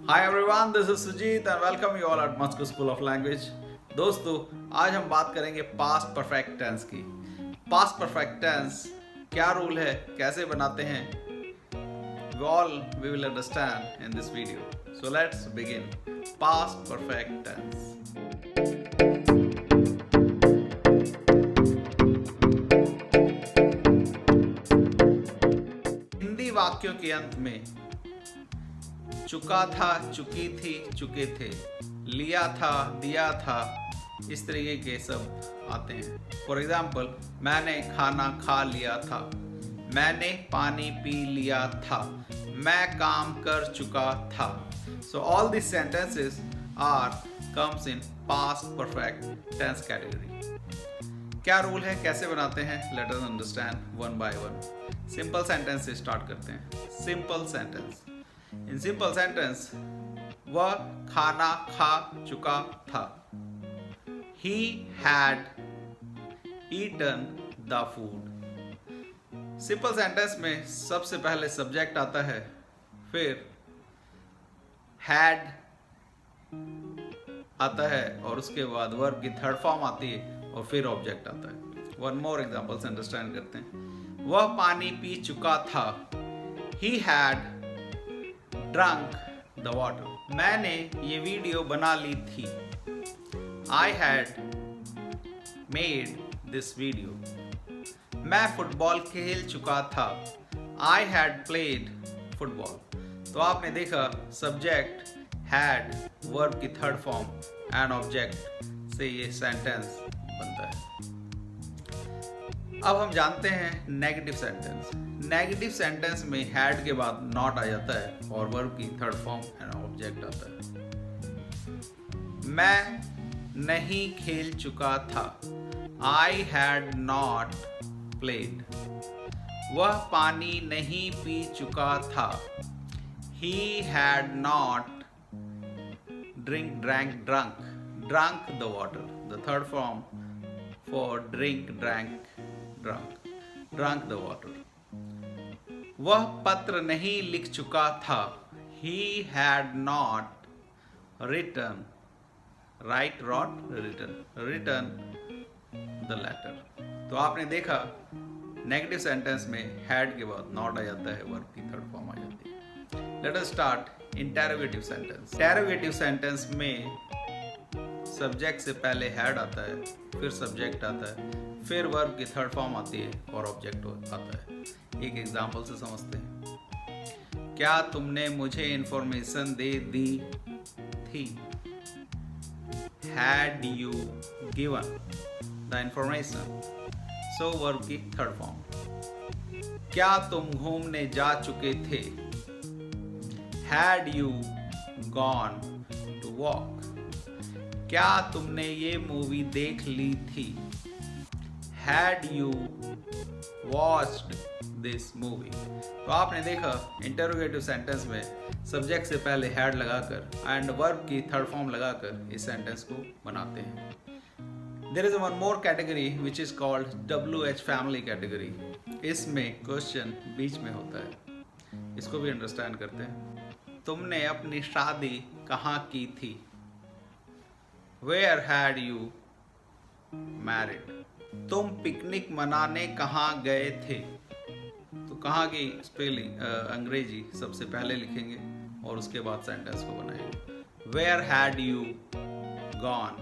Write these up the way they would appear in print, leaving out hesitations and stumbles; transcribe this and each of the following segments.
Hi everyone, this is Sujit and welcome you all at Moscow School of Language. दोस्तों, आज हम बात करेंगे पास्ट परफेक्ट टेंस की। पास्ट परफेक्ट टेंस क्या रूल है, कैसे बनाते हैं, we will understand in this video. So let's begin. Past perfect tense. Hindi वाक्यों के अंत में चुका था, चुकी थी, चुके थे, लिया था, दिया था, इस तरीके के सब आते हैं। फॉर एग्जाम्पल, मैंने खाना खा लिया था, मैंने पानी पी लिया था, मैं काम कर चुका था। So all this sentences are comes in past perfect tense category. क्या रूल है, कैसे बनाते हैं, let us understand one by one. Simple sentence से स्टार्ट करते हैं। Simple sentence. In simple sentence, वह खाना खा चुका था। He had eaten the food. Simple sentence में सबसे पहले सब्जेक्ट आता है, फिर had आता है और उसके बाद वर्ब की थर्ड फॉर्म आती है और फिर ऑब्जेक्ट आता है। वन मोर एग्जांपल से अंडरस्टैंड करते हैं। वह पानी पी चुका था। He had drunk the water. मैंने ये वीडियो बना ली थी। I had made this video. मैं फुटबॉल खेल चुका था। I had played football. तो आपने देखा सब्जेक्ट had वर्ब की थर्ड फॉर्म एंड ऑब्जेक्ट से ये सेंटेंस बनता है। अब हम जानते हैं नेगेटिव सेंटेंस। नेगेटिव सेंटेंस में had के बाद नॉट आ जाता है और वर्ब की थर्ड फॉर्म एंड ऑब्जेक्ट आता है। मैं नहीं खेल चुका था। I had not played. वह पानी नहीं पी चुका था। He had not drunk the water. The third form for drink, drunk the water. वह पत्र नहीं लिख चुका था। He had not written the letter. तो आपने देखा नेगेटिव सेंटेंस में had के बाद नॉट आ जाता है, वर्ब की थर्ड फॉर्म आ जाती है। Let us start interrogative sentence. Interrogative sentence में सब्जेक्ट से पहले had आता है, फिर सब्जेक्ट आता है, फिर वर्ब की थर्ड फॉर्म आती है और ऑब्जेक्ट आता है। एक एग्जांपल से समझते हैं। क्या तुमने मुझे इंफॉर्मेशन दे दी थी? Had you given the information? So verb की थर्ड फॉर्म। क्या तुम घूमने जा चुके थे? Had you gone to walk? क्या तुमने ये मूवी देख ली थी? Had you watched this movie? तो आपने देखा इंटरोगेटिव सेंटेंस में सब्जेक्ट से पहले had लगाकर एंड वर्ब की थर्ड फॉर्म लगाकर इस सेंटेंस को बनाते हैं। There is one more category which is called WH family category. इसमें क्वेश्चन बीच में होता है, इसको भी अंडरस्टैंड करते हैं। तुमने अपनी शादी कहाँ की थी? Where had you married? तुम पिकनिक मनाने कहाँ गए थे? तो कहाँ की स्पेलिंग अंग्रेजी सबसे पहले लिखेंगे और उसके बाद सेंटेंस को बनाएंगे। Where had you gone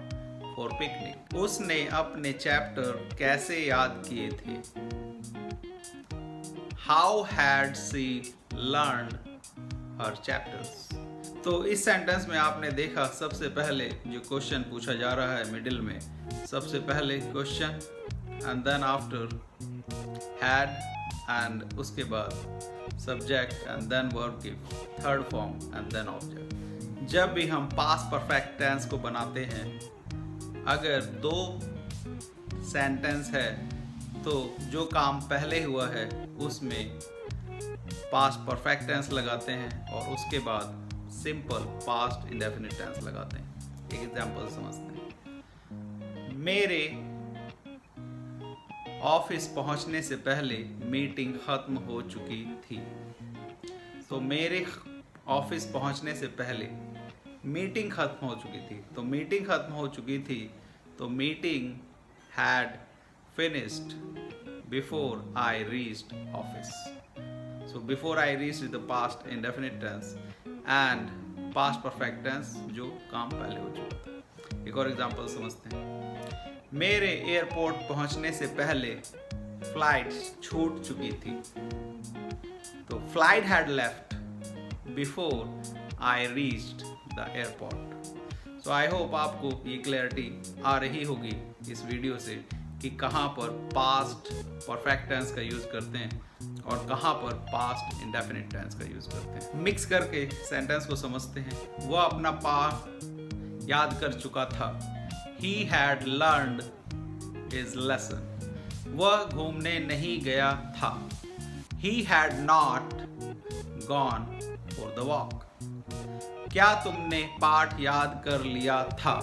for picnic? उसने अपने चैप्टर कैसे याद किए थे? How had she learned her chapters? तो इस सेंटेंस में आपने देखा सबसे पहले जो क्वेश्चन पूछा जा रहा है मिडिल में, सबसे पहले question and then after had and उसके बाद सब्जेक्ट एंड देन वर्ब की third form and then object. जब भी हम पास्ट परफेक्ट टेंस को बनाते हैं, अगर दो सेंटेंस है तो जो काम पहले हुआ है उसमें पास्ट परफेक्ट टेंस लगाते हैं और उसके बाद सिंपल पास्ट इंडेफिनिट टेंस लगाते हैं। एक एग्जांपल समझते हैं। मेरे ऑफिस पहुंचने से पहले मीटिंग खत्म हो चुकी थी। तो मेरे ऑफिस पहुंचने से पहले मीटिंग खत्म हो चुकी थी। तो मीटिंग खत्म हो चुकी थी, तो meeting had finished before I reached office. So before I reached is the past indefinite tense and past perfect tense जो काम पहले हो चुका था। एक और एग्जांपल समझते हैं। मेरे एयरपोर्ट पहुंचने से पहले फ्लाइट छूट चुकी थी। तो flight had left before I reached the airport. So I hope आपको ये क्लैरिटी आ रही होगी इस वीडियो से कि कहाँ पर पास्ट परफेक्ट टेंस का यूज़ करते हैं और कहाँ पर पास्ट इंडेफिनिट टेंस का यूज़ करते हैं। मिक्स करके सेंटेंस को समझते हैं। वह अपना पास्ट याद कर चुका था। He had learned his lesson. वह घूमने नहीं गया था। He had not gone for the walk. क्या तुमने पाठ याद कर लिया था?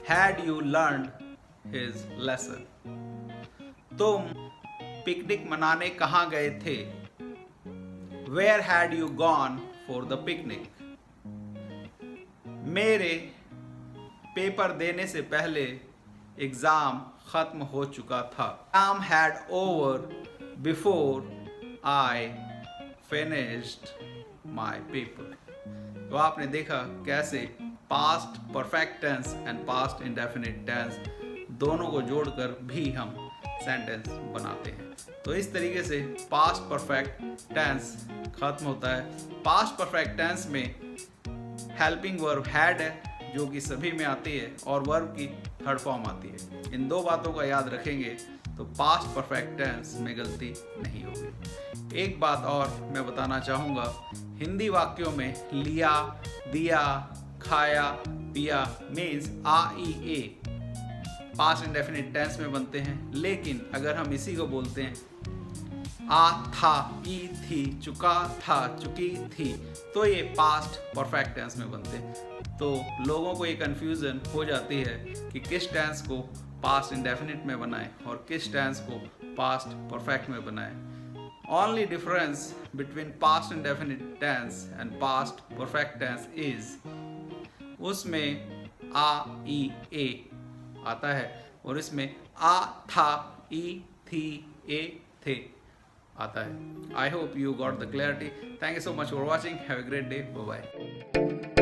Had you learned his lesson? तुम पिकनिक मनाने कहाँ गए थे? Where had you gone for the picnic? मेरे पेपर देने से पहले एग्ज़ाम ख़त्म हो चुका था। Exam had over before I finished my paper. तो आपने देखा कैसे past perfect tense and past indefinite tense दोनों को जोड़कर भी हम सेंटेंस बनाते हैं। तो इस तरीके से पास्ट परफेक्ट टेंस खत्म होता है। पास्ट परफेक्ट टेंस में हेल्पिंग वर्ब हैड है जो कि सभी में आती है और वर्ब की थर्ड फॉर्म आती है। इन दो बातों का याद रखेंगे तो पास्ट परफेक्ट टेंस में गलती नहीं होगी। एक बात और मैं बताना चाहूँगा, हिंदी वाक्यों में लिया, दिया, खाया, पिया मीन्स आ ई ए पास्ट इंडेफिनिट टेंस में बनते हैं। लेकिन अगर हम इसी को बोलते हैं आ था, ई थी, चुका था, चुकी थी, तो ये पास्ट परफेक्ट टेंस में बनते हैं। तो लोगों को ये कन्फ्यूज़न हो जाती है कि किस टेंस को पास्ट इंडेफिनिट में बनाएं और किस टेंस को पास्ट परफेक्ट में बनाएं। Only difference between past indefinite tense and past perfect tense is उसमें आ ई ए आता है और इसमें आ था, ई थी, ए थे आता है। I hope you got the clarity. Thank you so much for watching. Have a great day. Bye bye.